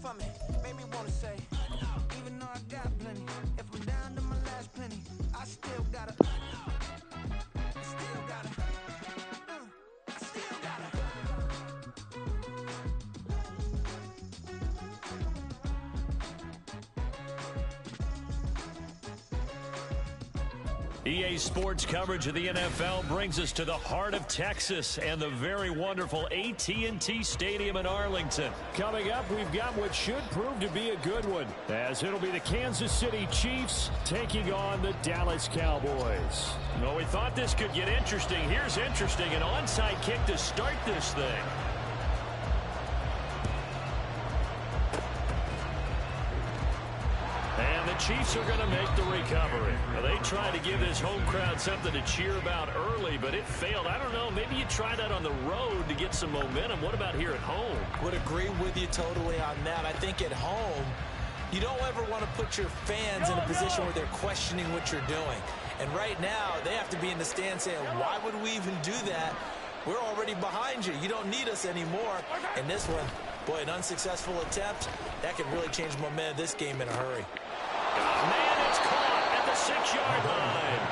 for me. Made me wanna say, even though I got plenty, if I'm down to my last penny, I still gotta. EA Sports coverage of the NFL brings us to the heart of Texas and the very wonderful AT&T Stadium in Arlington. Coming up, we've got what should prove to be a good one, as it'll be the Kansas City Chiefs taking on the Dallas Cowboys. Well, we thought this could get interesting. Here's interesting, an onside kick to start this thing. And the Chiefs are going to make the recovery. Now, they tried to give this home crowd something to cheer about early, but it failed. I don't know, maybe you try that on the road to get some momentum. What about here at home? Would agree with you totally on that. I think at home, you don't ever want to put your fans in a position where they're questioning what you're doing. And right now, they have to be in the stand saying, why would we even do that? We're already behind you. You don't need us anymore. And this one, boy, an unsuccessful attempt, that could really change the momentum of this game in a hurry. Man, it's caught at the 6-yard line.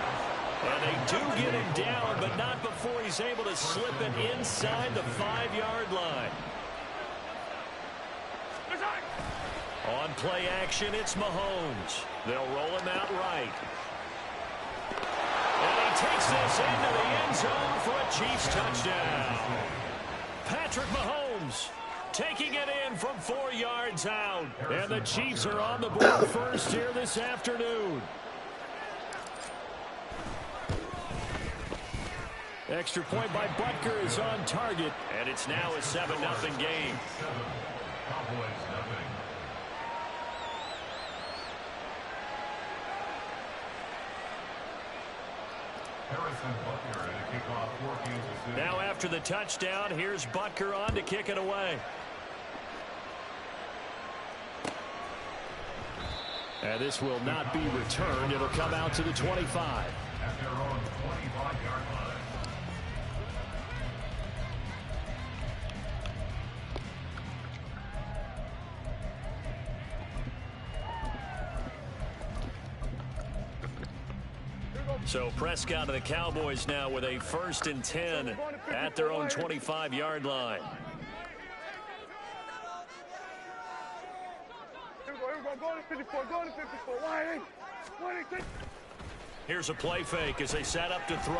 And they do get him down, but not before he's able to slip it inside the 5-yard line. On play action, it's Mahomes. They'll roll him out right. And he takes this into the end zone for a Chiefs touchdown. Patrick Mahomes taking it in from 4 yards out. And the Chiefs are on the board first here this afternoon. Extra point by Butker is on target. And it's now a 7-0 game. Now after the touchdown, here's Butker on to kick it away. And this will not be returned. It'll come out to the 25. At their own 25-yard line. So Prescott and the Cowboys now with a 1st and 10 at their own 25-yard line. Here's a play fake as they set up to throw.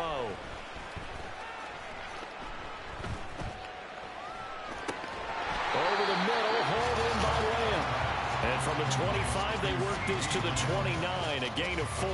Over the middle, hauled in by Lamb. And from the 25, they work this to the 29, a gain of 4.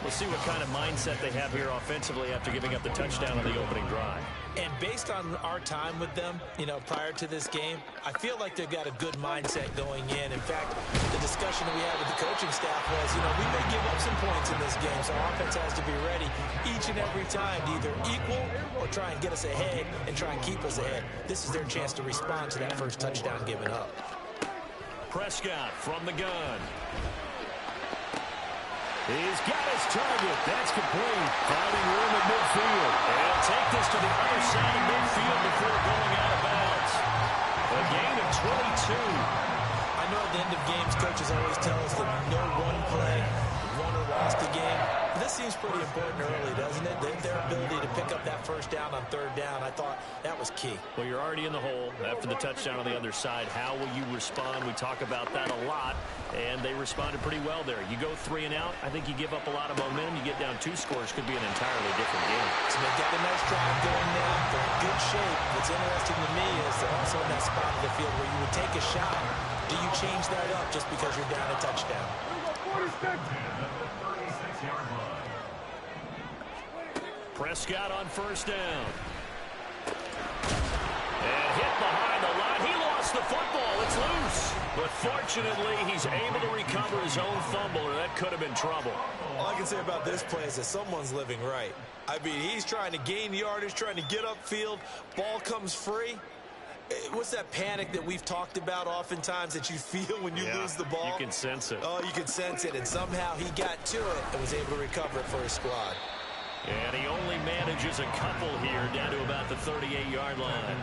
We'll see what kind of mindset they have here offensively after giving up the touchdown on the opening drive. And based on our time with them, prior to this game, I feel like they've got a good mindset going in. In fact, the discussion that we had with the coaching staff was, we may give up some points in this game, so our offense has to be ready each and every time to either equal or try and get us ahead and try and keep us ahead. This is their chance to respond to that first touchdown given up. Prescott from the gun. He's got his target. That's complete. Finding room at midfield. And he'll take this to the other side of midfield before going out of bounds. A gain of 22. I know at the end of games, coaches always tell us that no one play won or lost the game. But this seems pretty important early, doesn't it? Their ability to pick up that first down on 3rd down, I thought that was key. Well, you're already in the hole after the touchdown on the other side. How will you respond? We talk about that a lot, and they responded pretty well there. You go 3 and out, I think you give up a lot of momentum. You get down 2 scores, could be an entirely different game. So they got a nice drive going now. They're in good shape. What's interesting to me is they're also in that spot of the field where you would take a shot. Do you change that up just because you're down a touchdown? Prescott on 1st down. And hit behind the line. He lost the football. It's loose. But fortunately, he's able to recover his own fumble, or that could have been trouble. All I can say about this play is that someone's living right. I mean, he's trying to gain yardage, trying to get upfield. Ball comes free. What's that panic that we've talked about oftentimes that you feel when you lose the ball? You can sense it. Oh, you can sense it. And somehow he got to it and was able to recover it for his squad. And he only managed manages a couple here down to about the 38-yard line.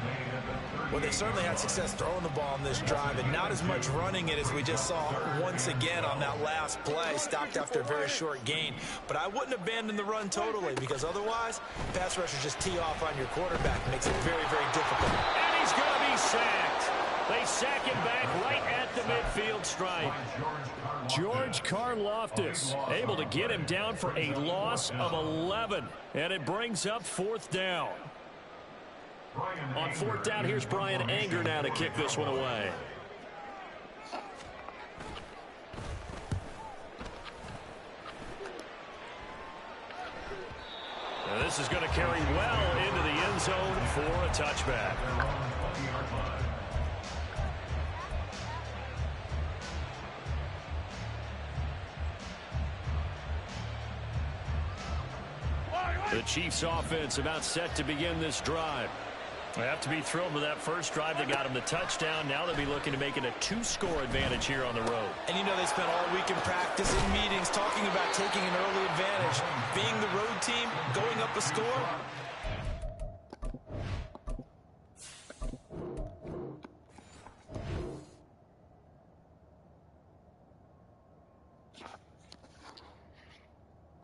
Well, they certainly had success throwing the ball on this drive and not as much running it as we just saw once again on that last play. Stopped after a very short gain. But I wouldn't abandon the run totally because otherwise, pass rushers just tee off on your quarterback. Makes it very, very difficult. And he's going to be sacked. They sack him back right at the midfield stripe. George Karlaftis able to get him down for a loss of 11. And it brings up 4th down. On 4th down, here's Brian Anger now to kick this one away. Now this is going to carry well into the end zone for a touchback. The Chiefs offense about set to begin this drive. They have to be thrilled with that first drive that got them the touchdown. Now they'll be looking to make it a 2-score advantage here on the road. And you know they spent all week in practice, in meetings, talking about taking an early advantage. Being the road team, going up a score.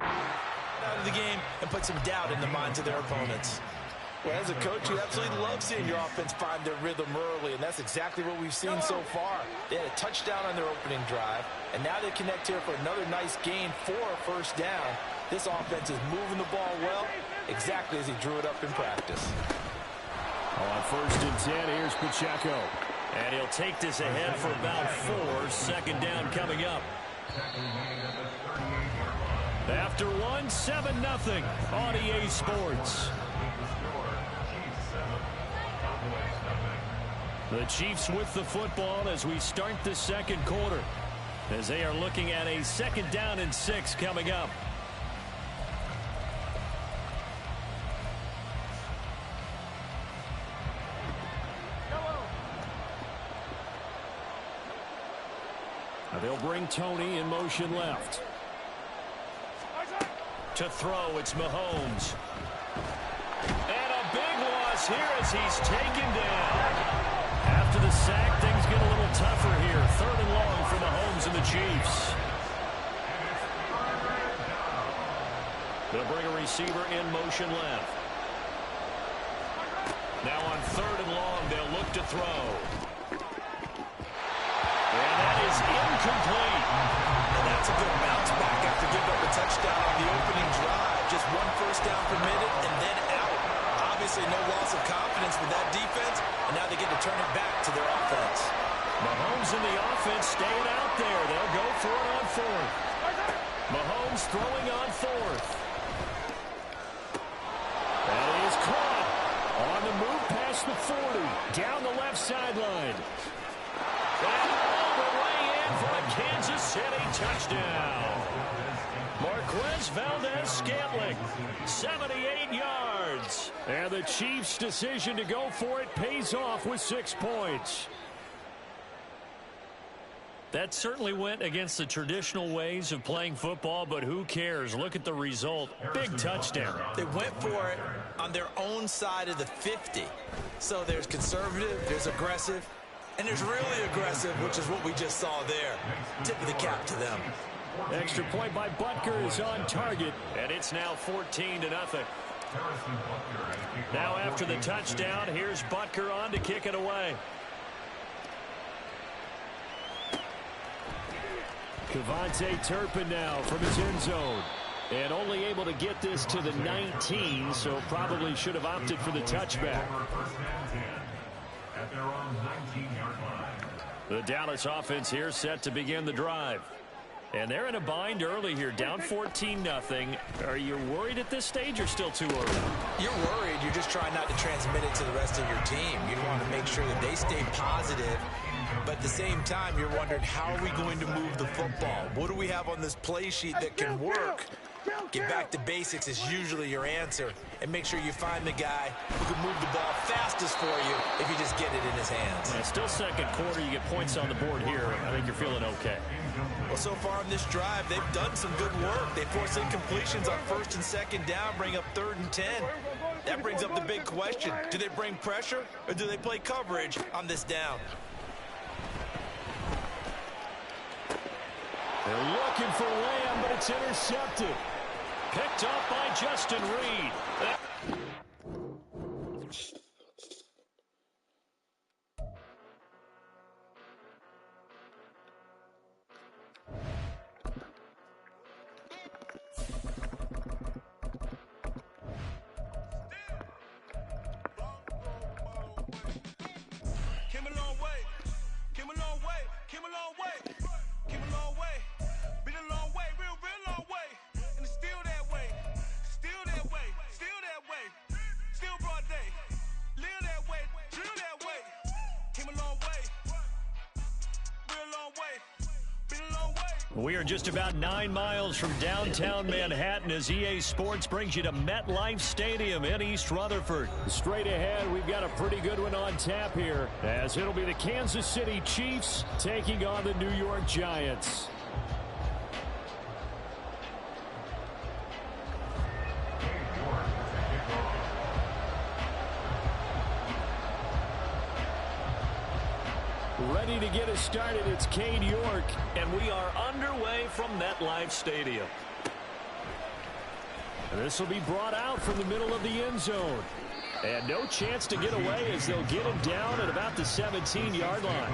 Out of the game and put some doubt in the minds of their opponents. Well, as a coach, you absolutely love seeing your offense find their rhythm early, and that's exactly what we've seen so far. They had a touchdown on their opening drive, and now they connect here for another nice gain for a first down. This offense is moving the ball well, exactly as he drew it up in practice. On 1st and 10, here's Pacheco. And he'll take this ahead for about 4. 2nd down coming up. After 1, 7-0 on EA Sports. The Chiefs with the football as we start the 2nd quarter, as they are looking at a 2nd down and 6 coming up. Now they'll bring Tony in motion left. To throw, it's Mahomes. And a big loss here as he's taken down. After the sack, things get a little tougher here. 3rd and long for Mahomes and the Chiefs. They'll bring a receiver in motion left. Now on 3rd and long, they'll look to throw. And that is incomplete. And that's a good bounce back after giving up a touchdown on the opening drive. Just 1 first down permitted and then out. Obviously no loss of confidence with that defense, and now they get to turn it back to their offense. Mahomes and the offense staying out there. They'll go for it on 4th. Mahomes throwing on 4th. That is caught on the move past the 40, down the left sideline. And all the way in for a Kansas City touchdown. Marquez Valdez-Scantling, 78 yards. And the Chiefs' decision to go for it pays off with 6 points. That certainly went against the traditional ways of playing football, but who cares? Look at the result. Big touchdown. They went for it on their own side of the 50. So there's conservative, there's aggressive, and there's really aggressive, which is what we just saw there. Tip of the cap to them. Extra point by Butker is on target. And it's now 14-0. Now after the touchdown, here's Butker on to kick it away. Kevontae Turpin now from his end zone. And only able to get this to the 19, so probably should have opted for the touchback. The Dallas offense here set to begin the drive. And they're in a bind early here, down 14-0. Are you worried at this stage or still too early? You're worried. You're just trying not to transmit it to the rest of your team. You want to make sure that they stay positive. But at the same time, you're wondering, how are we going to move the football? What do we have on this play sheet that can work? Get back to basics is usually your answer. And make sure you find the guy who can move the ball fastest for you if you just get it in his hands. Yeah, still second quarter. You get points on the board here. I think you're feeling okay. Well, so far in this drive, they've done some good work. They force incompletions on first and second down, bring up 3rd and 10. That brings up the big question. Do they bring pressure or do they play coverage on this down? They're looking for Lamb, but it's intercepted. Picked up by Justin Reed. We are just about 9 miles from downtown Manhattan as EA Sports brings you to MetLife Stadium in East Rutherford. Straight ahead, we've got a pretty good one on tap here, as it'll be the Kansas City Chiefs taking on the New York Giants. Ready to get us started, it's Cade York. And we are underway from MetLife Stadium. This will be brought out from the middle of the end zone. And no chance to get away as they'll get him down at about the 17-yard line.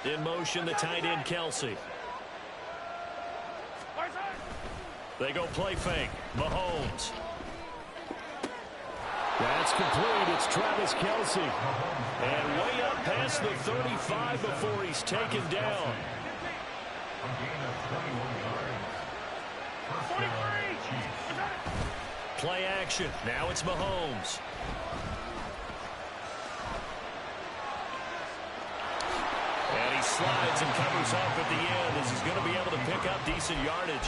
In motion, the tight end, Kelsey. They go play fake. Mahomes. That's complete. It's Travis Kelsey. And way up past the 35 before he's taken down. Play action. Now it's Mahomes. And he slides and covers up at the end as he's going to be able to pick up decent yardage.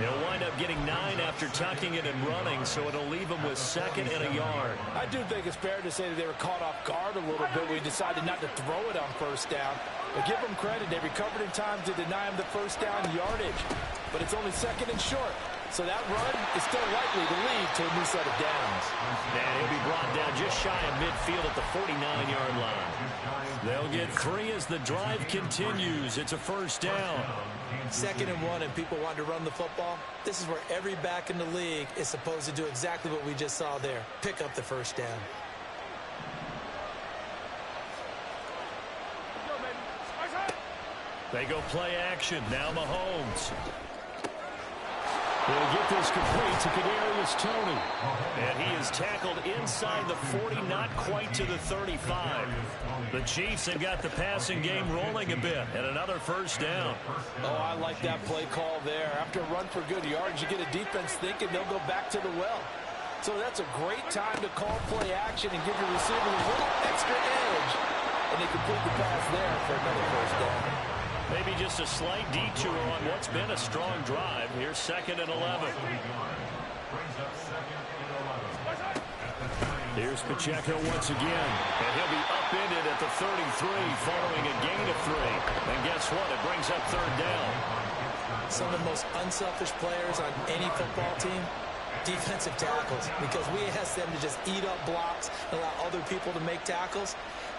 He'll wind up getting 9 after tucking it and running, so it'll leave him with 2nd and a yard. I do think it's fair to say that they were caught off guard a little bit. We decided not to throw it on first down. But give them credit. They recovered in time to deny him the first down yardage. But it's only 2nd and short. So that run is still likely to lead to a new set of downs. And he'll be brought down just shy of midfield at the 49-yard line. They'll get 3 as the drive continues. It's a first down. 2nd and 1 and people want to run the football. This is where every back in the league is supposed to do exactly what we just saw there. Pick up the first down. They go play action. Now Mahomes. They'll get this complete to Kadarius Toney. And he is tackled inside the 40, not quite to the 35. The Chiefs have got the passing game rolling a bit, and another first down. Oh, I like that play call there. After a run for good yards, you get a defense thinking they'll go back to the well. So that's a great time to call play action and give your receiver a little extra edge. And they complete the pass there for another first down. Maybe just a slight detour on what's been a strong drive. Here's 2nd and 11. Here's Pacheco once again. And he'll be upended at the 33 following a gain of 3. And guess what? It brings up 3rd down. Some of the most unselfish players on any football team, defensive tackles, because we ask them to just eat up blocks and allow other people to make tackles.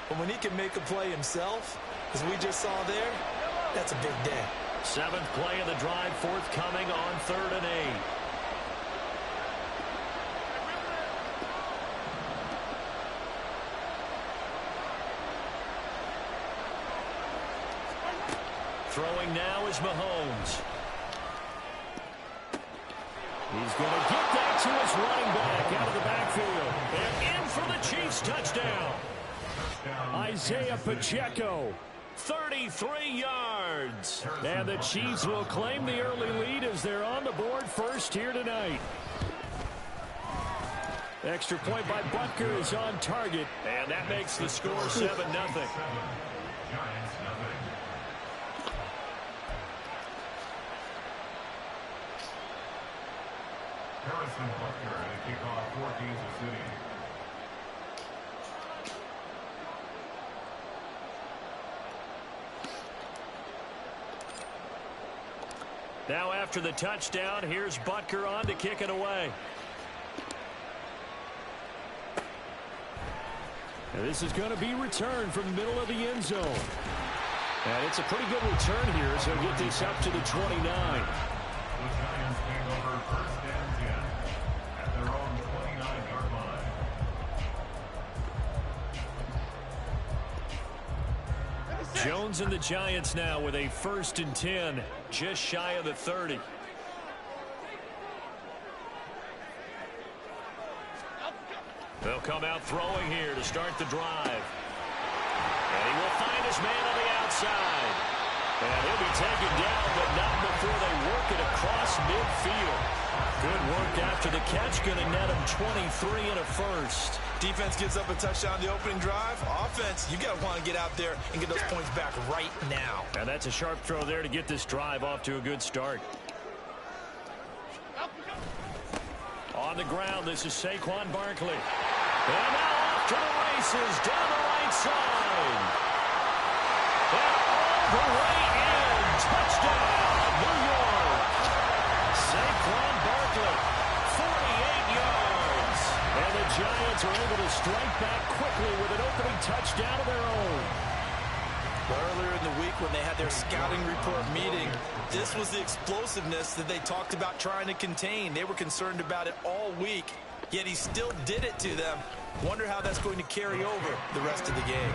But when he can make a play himself, as we just saw there, that's a big day. 7th play of the drive forthcoming on 3rd and 8. Throwing now is Mahomes. He's going to get that to his running back out of the backfield. They're in for the Chiefs touchdown. Isaiah Pacheco. 33 yards. And the Chiefs will claim the early lead as they're on the board first here tonight. Extra point by Butker is on target. And that makes the score 7-0. Harrison Butker to kick off for Kansas City. Now after the touchdown, here's Butker on to kick it away. And this is going to be returned from the middle of the end zone. And it's a pretty good return here, so get this up to the 29. The Giants take over first and 10 at their own 29-yard line. Jones and the Giants now with a 1st and 10, just shy of the 30. They'll come out throwing here to start the drive. And he will find his man on the outside. And he'll be taken down, but not before they work it across midfield. Good work after the catch. Going to net him 23 and a first. Defense gives up a touchdown the opening drive. Offense, you got to want to get out there and get those points back right now. And that's a sharp throw there to get this drive off to a good start. On the ground, this is Saquon Barkley. And now off to the races down the right side. And all the way in. Touchdown, New York. Saquon Barkley, 48 yards. And the Giants are able to strike back quickly with an opening touchdown of their own. Earlier in the week when they had their scouting report meeting, this was the explosiveness that they talked about trying to contain. They were concerned about it all week, yet he still did it to them. Wonder how that's going to carry over the rest of the game.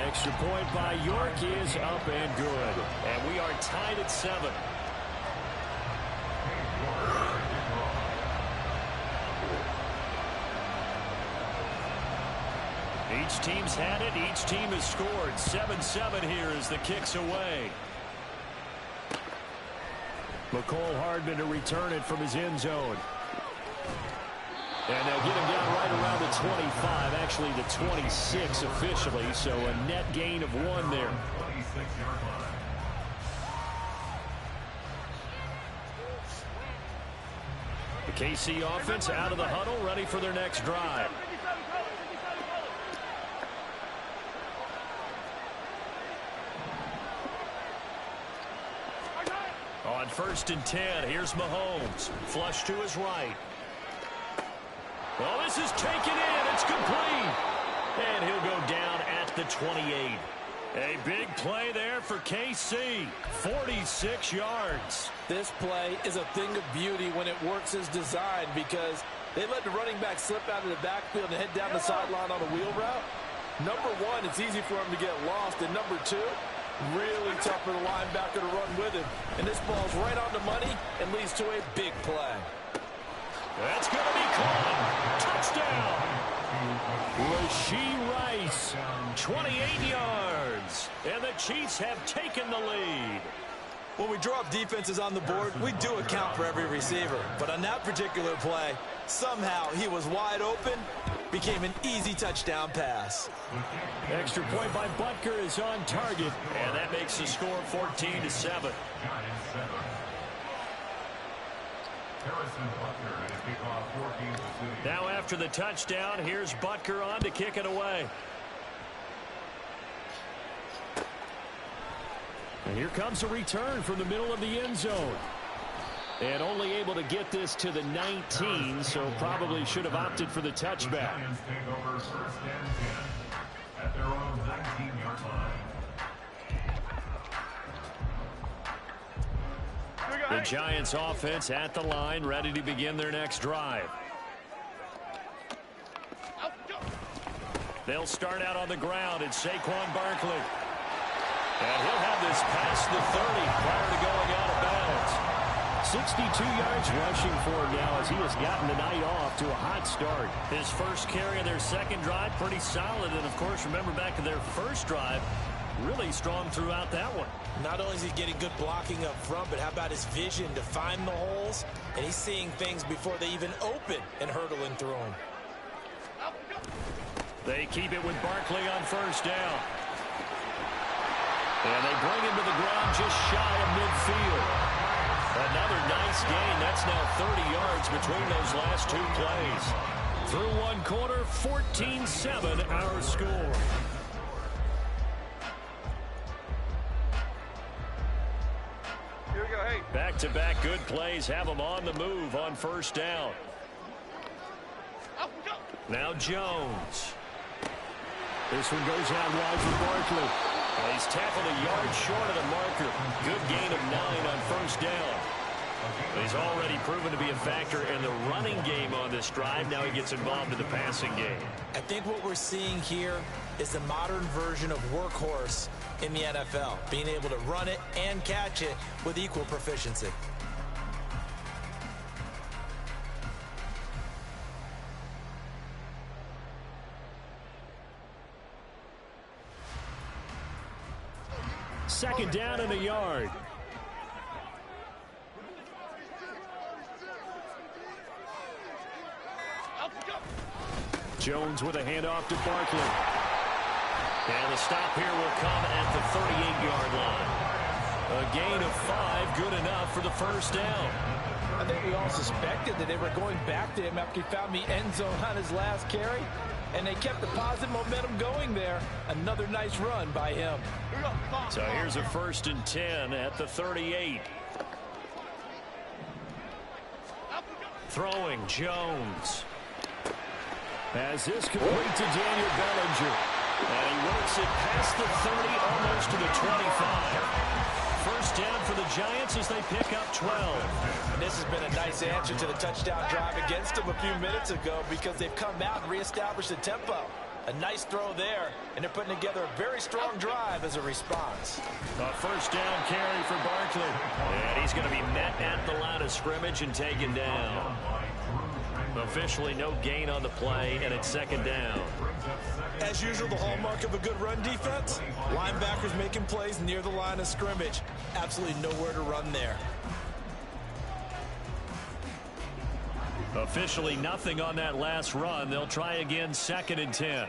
Extra point by York is up and good. And we are tied at 7. Each team's had it. Each team has scored. 7-7 here as the kick's away. McCole Hardman to return it from his end zone. And they'll get him down right around the 25, actually the 26 officially, so a net gain of 1 there. 26-yard line. The KC offense out of the huddle, ready for their next drive. On 1st and 10, here's Mahomes. Flush to his right. Well, this is taken in. It's complete. And he'll go down at the 28. A big play there for KC. 46 yards. This play is a thing of beauty when it works as designed because they let the running back slip out of the backfield and head down the sideline on a wheel route. Number one, it's easy for him to get lost. And number two, really tough for the linebacker to run with him. And this ball's right on the money and leads to a big play. That's going to be caught. Touchdown. Rashee Rice. 28 yards. And the Chiefs have taken the lead. When we draw up defenses on the board, we do account for every receiver. But on that particular play, somehow he was wide open, became an easy touchdown pass. Extra point by Butker is on target. And that makes the score 14-7. Now after the touchdown, here's Butker on to kick it away. And here comes a return from the middle of the end zone. And only able to get this to the 19, so probably should have opted for the touchback. Giants take over 1st and 10 at their own 19-yard line. The Giants offense at the line, ready to begin their next drive. They'll start out on the ground. It's Saquon Barkley. And he'll have this past the 30 prior to going out of bounds. 62 yards rushing for him now as he has gotten the night off to a hot start. His first carry of their second drive, pretty solid. And, of course, remember back to their first drive, really strong throughout that one. Not only is he getting good blocking up front, but how about his vision to find the holes? And he's seeing things before they even open and hurdling through them. They keep it with Barkley on first down. And they bring him to the ground just shy of midfield. Another nice gain. That's now 30 yards between those last two plays. Through one quarter, 14-7 our score. Here we go, hey. Back-to-back good plays have them on the move on first down. Now Jones. This one goes out wide for Barkley. Well, he's tackled a yard short of the marker. Good gain of 9 on first down. He's already proven to be a factor in the running game on this drive. Now he gets involved in the passing game. I think what we're seeing here is the modern version of workhorse in the NFL, being able to run it and catch it with equal proficiency. Second down and a yard. Jones with a handoff to Barkley. And the stop here will come at the 38-yard line. A gain of 5, good enough for the first down. I think we all suspected that they were going back to him after he found the end zone on his last carry, and they kept the positive momentum going there. Another nice run by him. So here's a 1st and 10 at the 38. Throwing Jones. As this complete to Daniel Bellinger. And he works it past the 30, almost to the 25. First down for the Giants as they pick up 12. And this has been a nice answer to the touchdown drive against them a few minutes ago because they've come out and reestablished the tempo. A nice throw there, and they're putting together a very strong drive as a response. A first down carry for Barkley. And he's going to be met at the line of scrimmage and taken down. Officially no gain on the play, and it's second down. As usual, the hallmark of a good run defense, linebackers making plays near the line of scrimmage. Absolutely nowhere to run there. Officially nothing on that last run. They'll try again, 2nd and 10.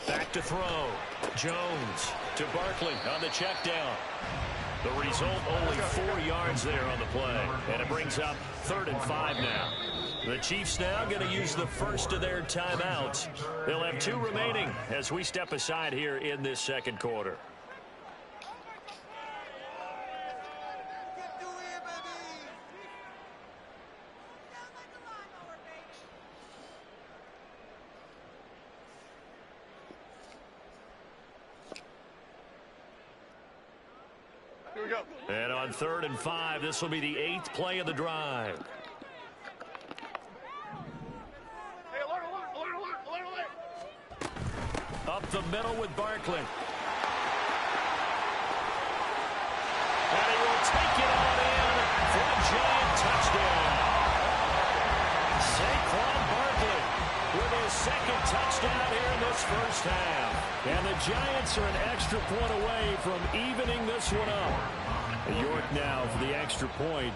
Back to throw. Jones to Barkley on the check down. The result, only 4 yards there on the play. And it brings up 3rd and 5 now. The Chiefs now going to use the first of their timeouts. They'll have 2 remaining as we step aside here in this second quarter. Here we go. And on 3rd and 5, this will be the 8th play of the drive. Hey, alert. Up the middle with Barkley. And he will take it on in for a giant touchdown. Saquon Barkley with his 2nd touchdown here in this first half. And the Giants are an extra point away from evening this one up. York now for the extra point.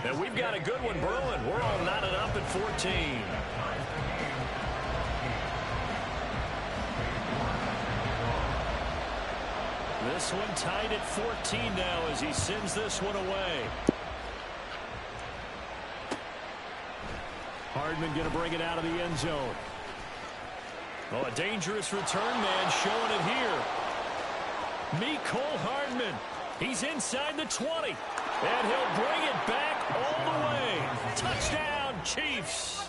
And we've got a good one brewing. We're all knotted up at 14. This one tied at 14 now as he sends this one away. Hardman going to bring it out of the end zone. Oh, a dangerous return man showing it here. Mecole Hardman. He's inside the 20. And he'll bring it back all the way. Touchdown, Chiefs.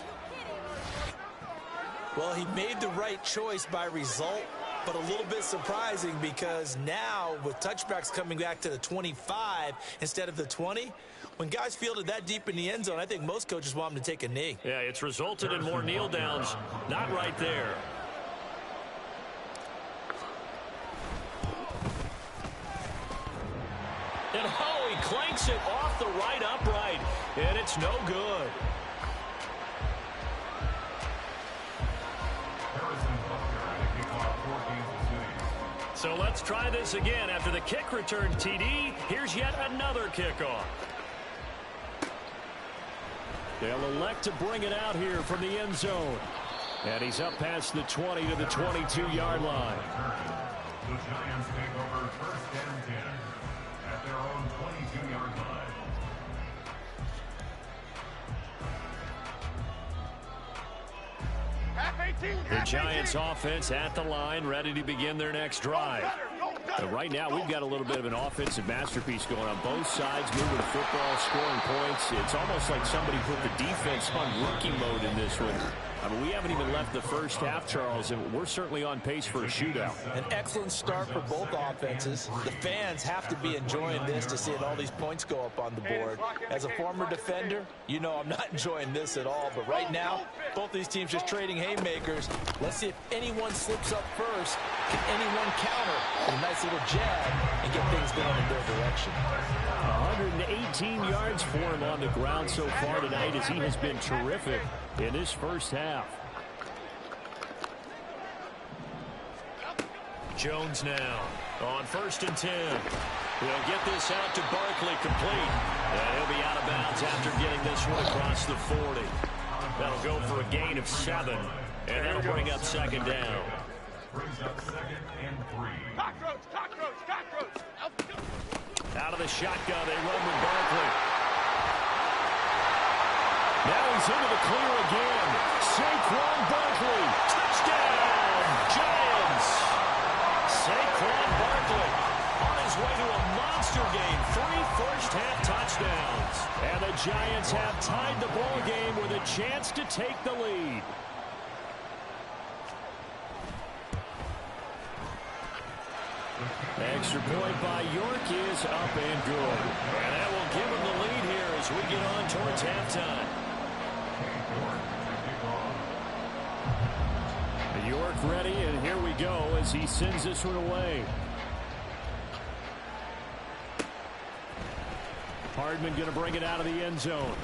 Well, he made the right choice by result, but a little bit surprising because now with touchbacks coming back to the 25 instead of the 20, when guys fielded that deep in the end zone, I think most coaches want them to take a knee. Yeah, it's resulted in more kneel downs. Not right there. clanks it off the right upright, and it's no good. So let's try this again. After the kick return TD, here's yet another kickoff. They'll elect to bring it out here from the end zone. And he's up past the 20 to the 22-yard line. The Giants take over first and 10 at their own 22-yard line. The Giants offense at the line, ready to begin their next drive. But right now, we've got a little bit of an offensive masterpiece going on. Both sides moving the football, scoring points. It's almost like somebody put the defense on rookie mode in this one. I mean, we haven't even left the first half, Charles, and we're certainly on pace for a shootout. An excellent start for both offenses. The fans have to be enjoying this to see all these points go up on the board. As a former defender, you know I'm not enjoying this at all. But right now, both these teams just trading haymakers. Let's see if anyone slips up first. Can anyone counter a nice little jab and get things going in their direction? 118 yards for him on the ground so far tonight as he has been terrific in this first half. Jones now on 1st and 10. He'll get this out to Barkley, complete. And he'll be out of bounds after getting this one across the 40. That'll go for a gain of 7, and that'll bring up second down. Brings up second and 3. Cockroach. Out of the shotgun, they run with Barkley. Now he's into the clear again. Saquon Barkley. Touchdown, Giants! Saquon Barkley on his way to a monster game. 3 first-half touchdowns. And the Giants have tied the ball game with a chance to take the lead. Extra point by York is up and good. And that will give him the lead here as we get on towards halftime. York ready, and here we go as he sends this one away. Hardman going to bring it out of the end zone.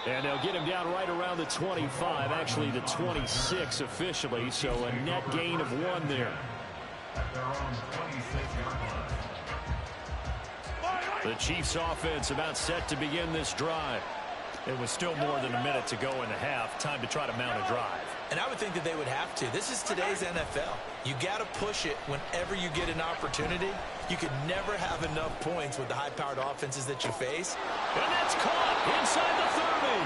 And they'll get him down right around the 25, actually the 26 officially, so a net gain of 1 there. At their own 26-yard line. The Chiefs offense about set to begin this drive. It was still more than a minute to go in the half. Time to try to mount a drive. And I would think that they would have to. This is today's NFL. You got to push it whenever you get an opportunity. You can never have enough points with the high-powered offenses that you face. And that's caught inside the 30.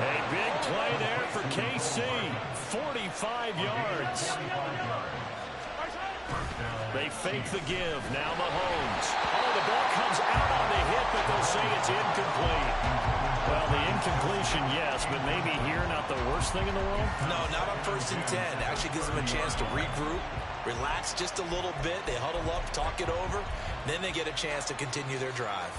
A big play there for KC. 45 yards. They fake the give. Now Mahomes. Oh, the ball comes out on the hit, but they'll say it's incomplete. Well, the incompletion, yes, but maybe here not the worst thing in the world? No, not on 1st and 10. Actually gives them a chance to regroup, relax just a little bit. They huddle up, talk it over. Then they get a chance to continue their drive.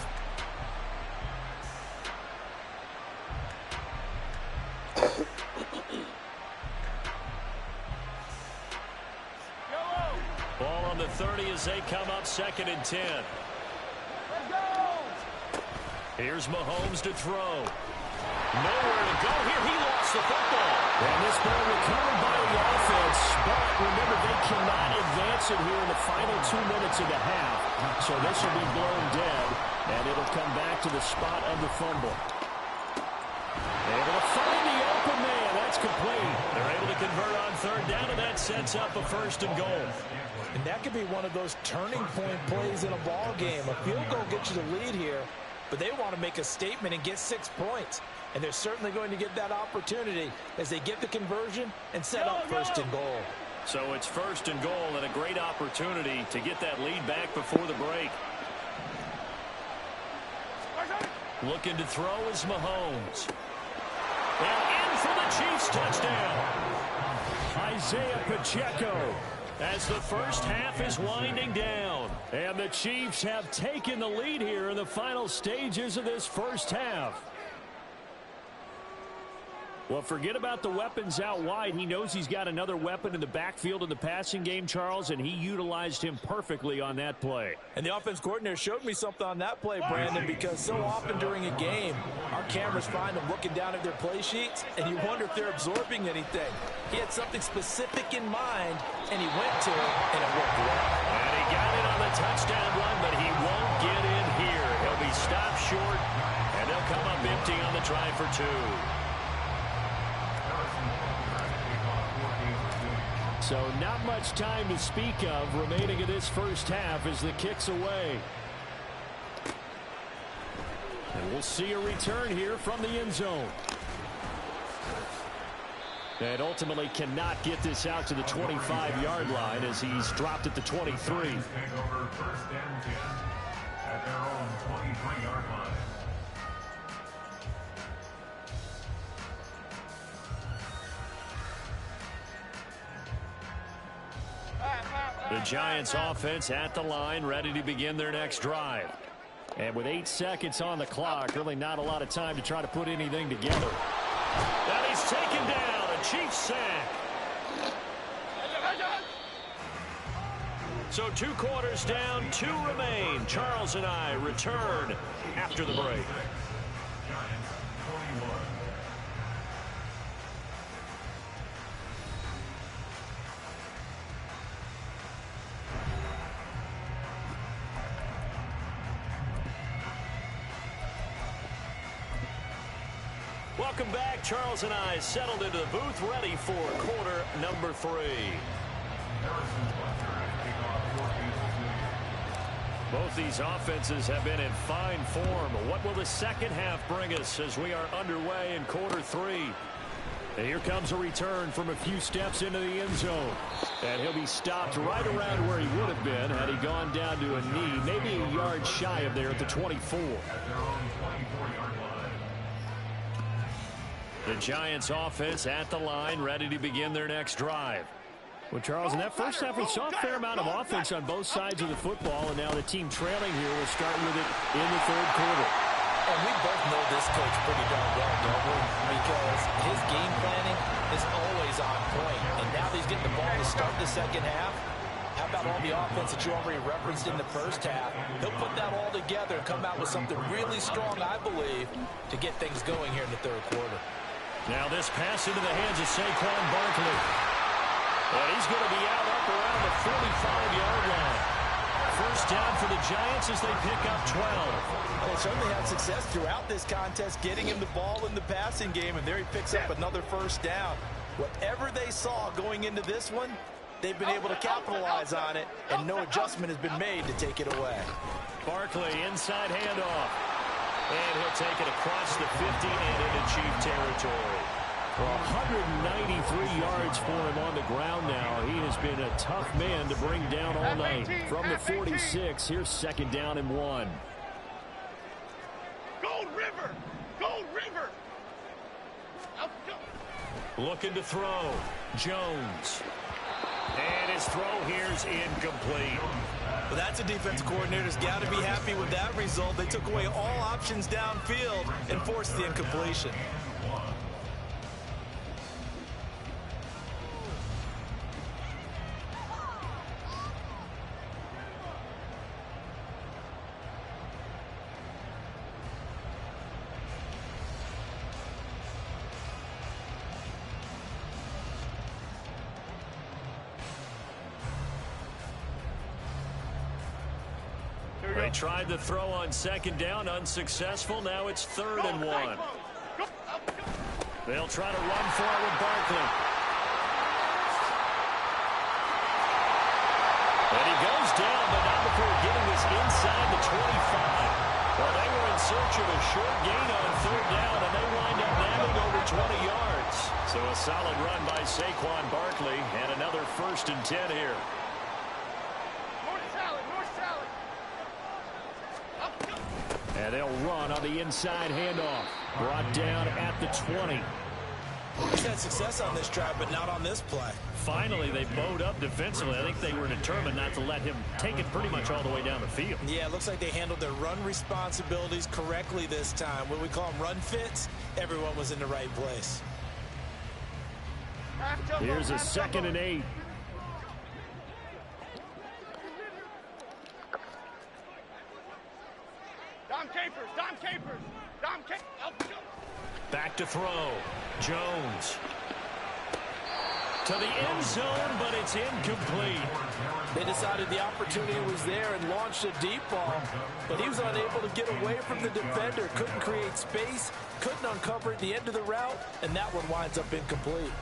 Ball on the 30 as they come up 2nd and 10. Here's Mahomes to throw. Nowhere to go here. He lost the football. And this ball recovered by the offense. But remember, they cannot advance it here in the final 2 minutes of the half. So this will be blown dead. And it'll come back to the spot of the fumble. Able to find the open man. That's complete. They're able to convert on 3rd down, and that sets up a 1st and goal. And that could be one of those turning point plays in a ball game. A field goal gets you the lead here, but they want to make a statement and get 6 points. And they're certainly going to get that opportunity as they get the conversion and set up 1st and goal. So it's 1st and goal and a great opportunity to get that lead back before the break. Looking to throw is Mahomes. And in for the Chiefs touchdown. Isaiah Pacheco. As the first half is winding down. And the Chiefs have taken the lead here in the final stages of this first half. Well, forget about the weapons out wide. He knows he's got another weapon in the backfield in the passing game, Charles, and he utilized him perfectly on that play. And the offense coordinator showed me something on that play, Brandon, because so often during a game, our cameras find them looking down at their play sheets, and you wonder if they're absorbing anything. He had something specific in mind, and he went to it, and it worked well. And he got it on the touchdown run, but he won't get in here. He'll be stopped short, and they'll come up empty on the try for 2. So not much time to speak of remaining in this first half as the kick's away. And we'll see a return here from the end zone. And ultimately cannot get this out to the 25-yard line as he's dropped at the 23. Take over 1st and 10 at their own 23-yard line. The Giants offense at the line, ready to begin their next drive. And with 8 seconds on the clock, really not a lot of time to try to put anything together. And he's taken down, a Chiefs sack. So 2 quarters down, 2 remain. Charles and I return after the break. Giants 21. Welcome back. Charles and I settled into the booth, ready for quarter number 3. Both these offenses have been in fine form. What will the second half bring us as we are underway in quarter 3? And here comes a return from a few steps into the end zone. And he'll be stopped right around where he would have been had he gone down to a knee, maybe a yard shy of there at the 24. The Giants offense at the line, ready to begin their next drive. Well, Charles, in that first half, we saw a fair amount of offense on both sides of the football, and now the team trailing here will start with it in the third quarter. And we both know this coach pretty darn well, don't we? Because his game planning is always on point. And now he's getting the ball to start the second half. How about all the offense that you already referenced in the first half? He'll put that all together and come out with something really strong, I believe, to get things going here in the third quarter. Now this pass into the hands of Saquon Barkley. And he's going to be out up around the 45-yard line. First down for the Giants as they pick up 12. Well, they certainly had success throughout this contest getting him the ball in the passing game, and there he picks up another first down. Whatever they saw going into this one, they've been able to capitalize on it, and no adjustment has been made to take it away. Barkley inside handoff. And he'll take it across the 50 and into Chief territory. 193 yards for him on the ground now. He has been a tough man to bring down all night. From the 46, here's 2nd down and 1. Gold River! Gold River! Looking to throw. Jones. And his throw here's incomplete. Well, that's a defensive coordinator's got to be happy with that result. They took away all options downfield and forced the incompletion. They tried the throw on 2nd down, unsuccessful. Now it's 3rd and 1. They'll try to run for it with Barkley. And he goes down, but not before getting this inside the 25. Well, they were in search of a short gain on 3rd down, and they wind up nabbing over 20 yards. So a solid run by Saquon Barkley, and another 1st and 10 here. And they'll run on the inside handoff. Brought down at the 20. He's had success on this drive, but not on this play. Finally, they bowed up defensively. I think they were determined not to let him take it pretty much all the way down the field. Yeah, it looks like they handled their run responsibilities correctly this time. What we call them run fits, everyone was in the right place. Here's a 2nd and 8. Back to throw. Jones. To the end zone, but it's incomplete. They decided the opportunity was there and launched a deep ball, but he was unable to get away from the defender. Couldn't create space, couldn't uncover at the end of the route, and that one winds up incomplete.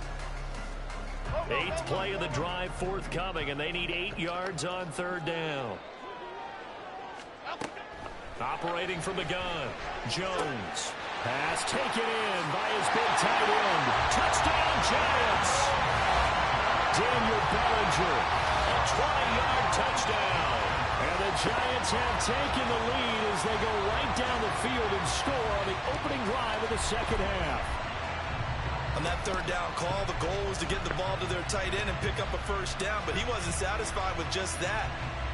8th play of the drive forthcoming, and they need 8 yards on 3rd down. Operating from the gun, Jones. Pass taken in by his big tight end. Touchdown, Giants! Daniel Bellinger. A 20-yard touchdown. And the Giants have taken the lead as they go right down the field and score on the opening drive of the 2nd half. On that 3rd down call, the goal was to get the ball to their tight end and pick up a 1st down, but he wasn't satisfied with just that.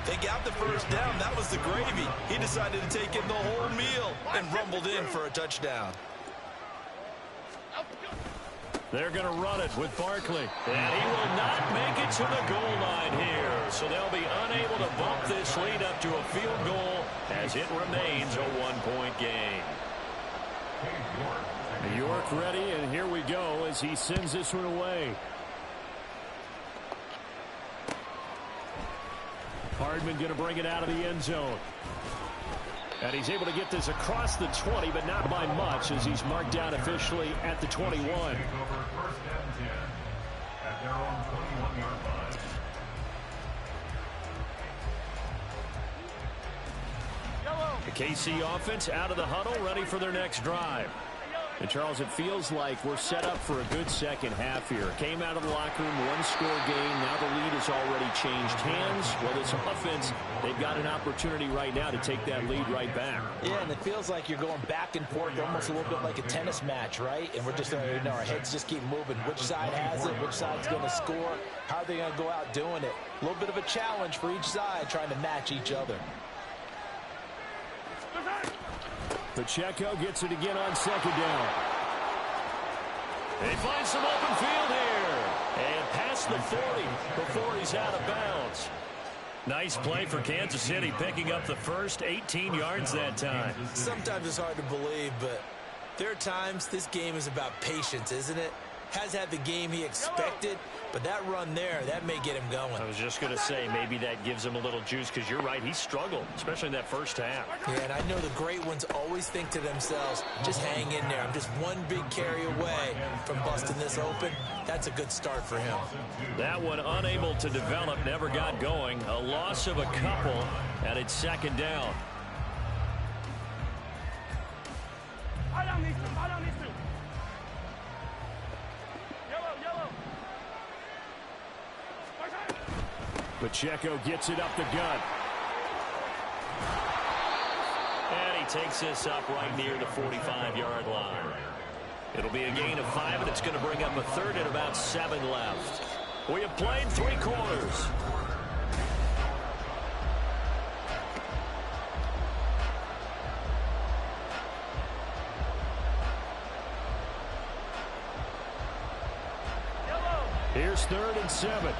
They got the 1st down. That was the gravy. He decided to take in the whole meal and rumbled in for a touchdown. They're going to run it with Barkley. And he will not make it to the goal line here. So they'll be unable to bump this lead up to a field goal as it remains a 1-point game. York ready, and here we go as he sends this one away. Hardman going to bring it out of the end zone. And he's able to get this across the 20, but not by much as he's marked down officially at the 21. The KC offense out of the huddle, ready for their next drive. And, Charles, it feels like we're set up for a good 2nd half here. Came out of the locker room, 1-score game. Now the lead has already changed hands. Well, this offense, they've got an opportunity right now to take that lead right back. Yeah, and it feels like you're going back and forth, almost a little bit like a tennis match, right? And we're just, our heads just keep moving. Which side has it? Which side's going to score? How are they going to go out doing it? A little bit of a challenge for each side, trying to match each other. Pacheco gets it again on 2nd down. They find some open field here. And past the 40 before he's out of bounds. Nice play for Kansas City, picking up the first 18 yards that time. Sometimes it's hard to believe, but there are times this game is about patience, isn't it? Has had the game he expected, but that run there, that may get him going. I was just going to say, maybe that gives him a little juice, because you're right, he struggled, especially in that 1st half. Yeah, and I know the great ones always think to themselves, just hang in there. I'm just one big carry away from busting this open. That's a good start for him. That one unable to develop, never got going. A loss of a couple, and it's 2nd down. Pacheco gets it up the gut. And he takes this up right near the 45-yard line. It'll be a gain of 5, and it's going to bring up a 3rd and about 7 left. We have played 3 quarters. Here's 3rd and 7.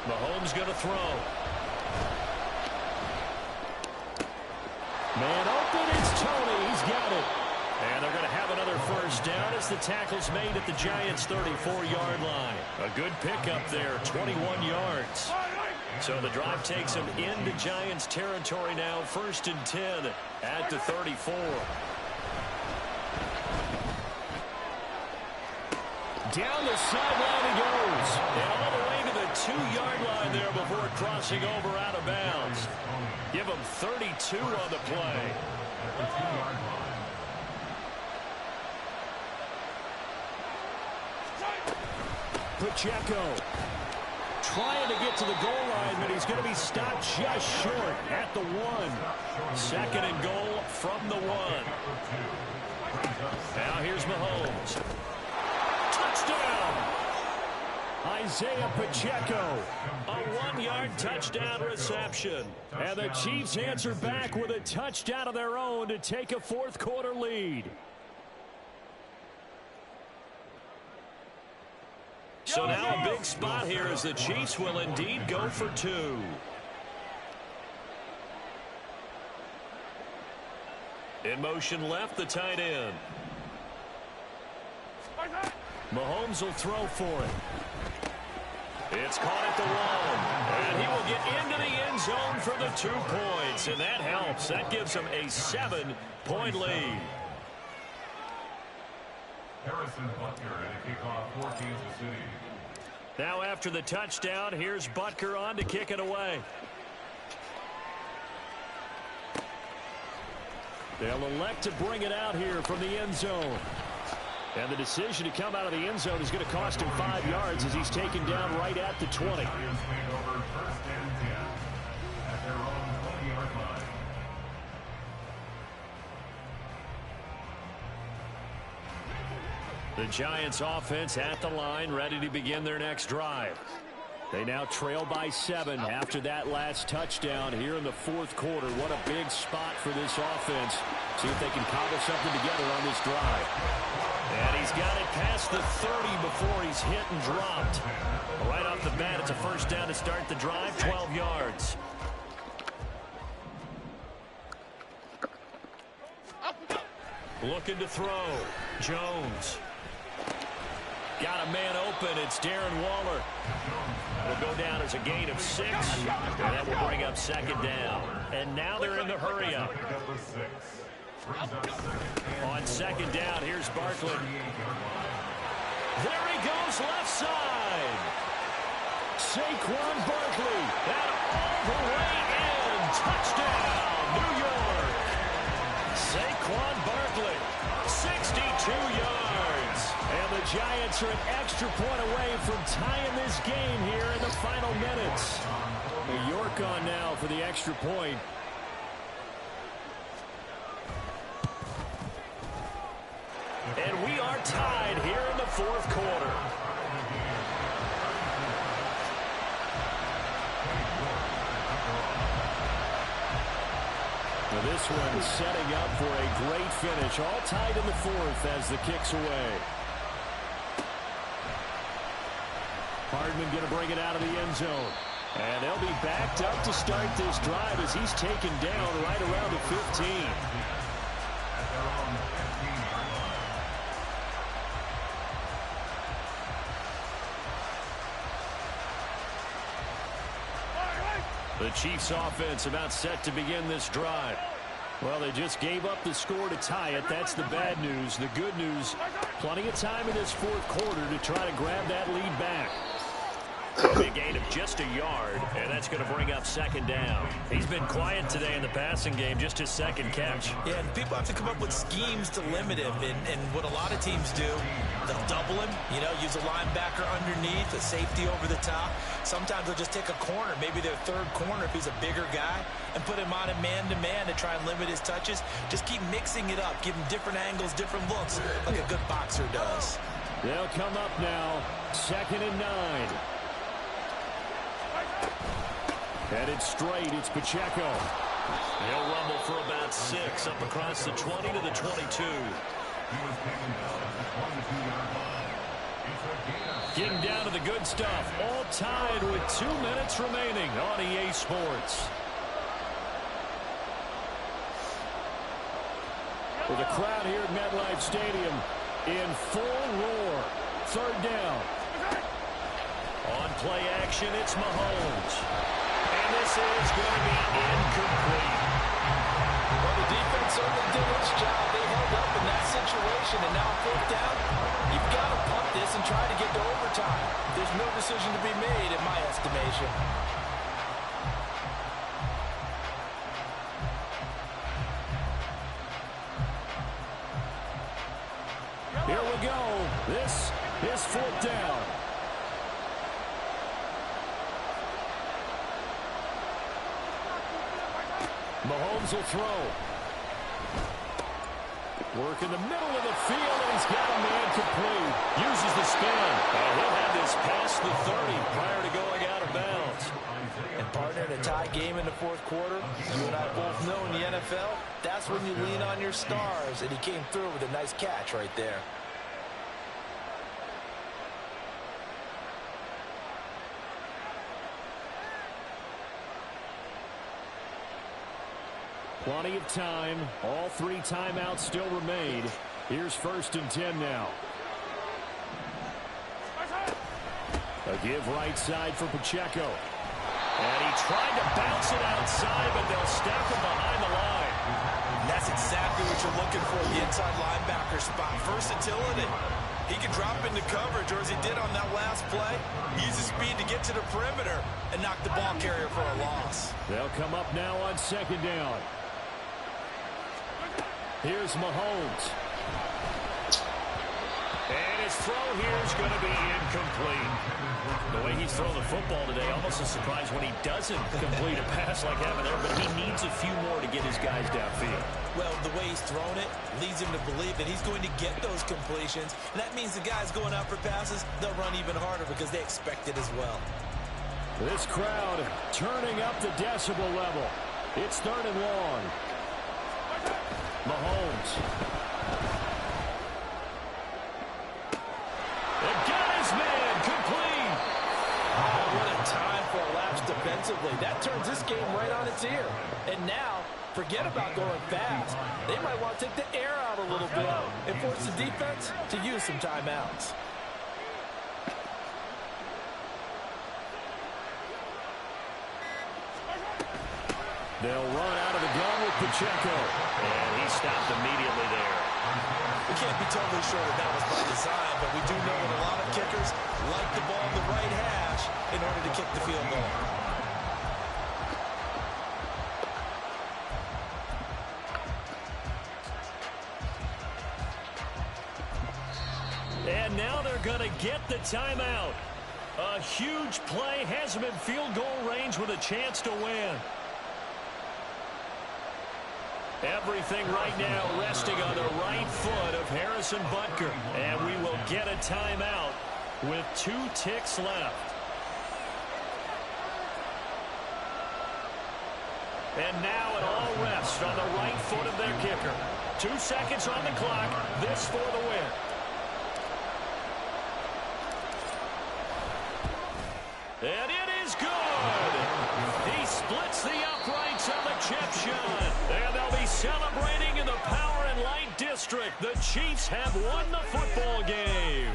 Mahomes going to throw. Man open, it's Tony. He's got it. And they're going to have another 1st down as the tackle's made at the Giants' 34-yard line. A good pickup there, 21 yards. So the drive takes them into Giants territory now, 1st and 10 at the 34. Down the sideline he goes. And all the way to the 2-yard line there before crossing over out of bounds. Give him 32 on the play. Pacheco trying to get to the goal line, but he's going to be stopped just short at the 1. 2nd and goal from the 1. Now here's Mahomes. Touchdown! Isaiah Pacheco. A 1-yard touchdown reception. And the Chiefs answer back with a touchdown of their own to take a 4th quarter lead. So now a big spot here as the Chiefs will indeed go for 2. In motion left, the tight end. Mahomes will throw for it. It's caught at the 1, and he will get into the end zone for the 2 points, and that helps. That gives him a 7-point lead. Harrison Butker at a kickoff for Kansas City. Now after the touchdown, here's Butker on to kick it away. They'll elect to bring it out here from the end zone. And the decision to come out of the end zone is going to cost him 5 yards as he's taken down right at the 20. Lions made over 1st and 10 at their own 20-yard line. The Giants offense at the line, ready to begin their next drive. They now trail by 7 after that last touchdown here in the 4th quarter. What a big spot for this offense. See if they can cobble something together on this drive. And he's got it past the 30 before he's hit and dropped. Right off the bat, it's a first down to start the drive, 12 yards. Looking to throw. Jones. Got a man open. It's Darren Waller. Will go down as a gain of 6. And that will bring up 2nd down. And now they're in the hurry up. On 2nd down, here's Barkley. There he goes, left side. Saquon Barkley. And all the way in. Touchdown, New York. Saquon Barkley, 62 yards. And the Giants are an extra point away from tying this game here in the final minutes. New York on now for the extra point. And we are tied here in the 4th quarter. Now this one setting up for a great finish. All tied in the 4th as the kick's away. Hardman going to bring it out of the end zone. And they'll be backed up to start this drive as he's taken down right around the 15. The Chiefs offense about set to begin this drive. Well, they just gave up the score to tie it. That's the bad news. The good news, plenty of time in this 4th quarter to try to grab that lead back. A big gain of just a yard, and that's going to bring up 2nd down. He's been quiet today in the passing game, just his 2nd catch. Yeah, and people have to come up with schemes to limit him, and what a lot of teams do, they'll double him, use a linebacker underneath, a safety over the top. Sometimes they'll just take a corner, maybe their 3rd corner if he's a bigger guy, and put him on a man-to-man to try and limit his touches. Just keep mixing it up, give him different angles, different looks, like a good boxer does. They'll come up now, 2nd and 9. Headed straight, it's Pacheco. He'll rumble for about 6 up across the 20 to the 22. Getting down to the good stuff. All tied with 2 minutes remaining on EA Sports. With a crowd here at MetLife Stadium in full roar. 3rd down. On play action, it's Mahomes. And this is going to be incomplete. Well, the defense certainly did its job. They held up in that situation, and now 4th down, you've got to punt this and try to get to overtime. There's no decision to be made in my estimation. Here we go. This is 4th down. Mahomes will throw. Work in the middle of the field, and he's got a man complete. Uses the spin. And he'll have this past the 30 prior to going out of bounds. And partner, in a tie game in the 4th quarter, you and I both know in the NFL, that's when you lean on your stars. And he came through with a nice catch right there. Plenty of time. All 3 timeouts still remain. Here's 1st and 10 now. A give right side for Pacheco. And he tried to bounce it outside, but they'll stop him behind the line. And that's exactly what you're looking for, the inside linebacker spot. Versatility. He can drop into coverage, or as he did on that last play, use his speed to get to the perimeter and knock the ball carrier for a loss. They'll come up now on 2nd down. Here's Mahomes. And his throw here is going to be incomplete. The way he's throwing the football today, almost a surprise when he doesn't complete a pass like having there, but he needs a few more to get his guys downfield. Well, the way he's thrown it leads him to believe that he's going to get those completions. And that means the guys going out for passes, they'll run even harder because they expect it as well. This crowd turning up the decibel level. It's 3rd and long. Mahomes. They've got his man complete. Oh, what a time for a lapse defensively. That turns this game right on its ear. And now, forget about going fast. They might want to take the air out a little bit and force the defense to use some timeouts. They'll run out of the gun with Pacheco. And he stopped immediately there. We can't be totally sure that that was by design, but we do know that a lot of kickers like the ball in the right hash in order to kick the field goal. And now they're going to get the timeout. A huge play has him in field goal range with a chance to win. Everything right now resting on the right foot of Harrison Butker. And we will get a timeout with 2 ticks left. And now it all rests on the right foot of their kicker. 2 seconds on the clock. This for the win. And it is good. He splits the uprights on the chip shot. And they'll be celebrating in the Power and Light District. The Chiefs have won the football game.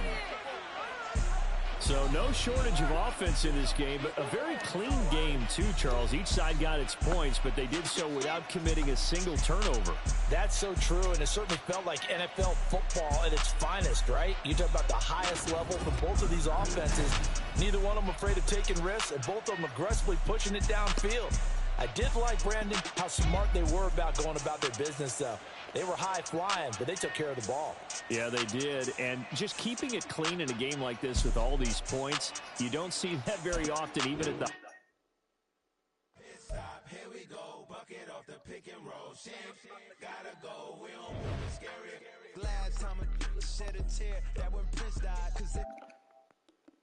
So no shortage of offense in this game, but a very clean game too, Charles. Each side got its points, but they did so without committing a single turnover. That's so true, and it certainly felt like NFL football at its finest, right? You talk about the highest level from both of these offenses. Neither one of them afraid of taking risks, and both of them aggressively pushing it downfield. I did like, Brandon, how smart they were about going about their business, though. They were high-flying, but they took care of the ball. Yeah, they did. And just keeping it clean in a game like this with all these points, you don't see that very often, even at the... Here we go, bucket off the pick and roll. Gotta go, we don't want to scary. Last time I shed a tear, that when Prince died, 'cause it...